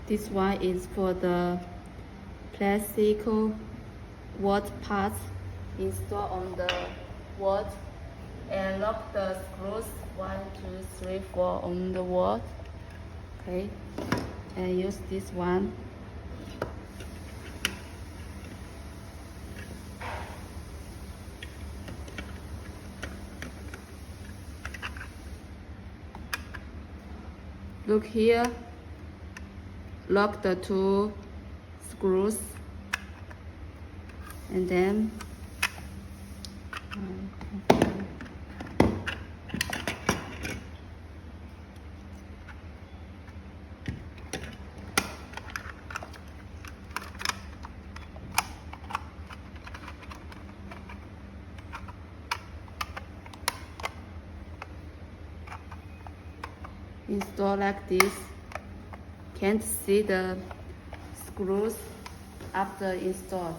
This one is for the plastic wall parts. Install on the wall and lock the screws 1, 2, 3, 4 on the wall. Okay, and use this one. Look here, lock the 2 screws and then install like this. Can't see the screws after install.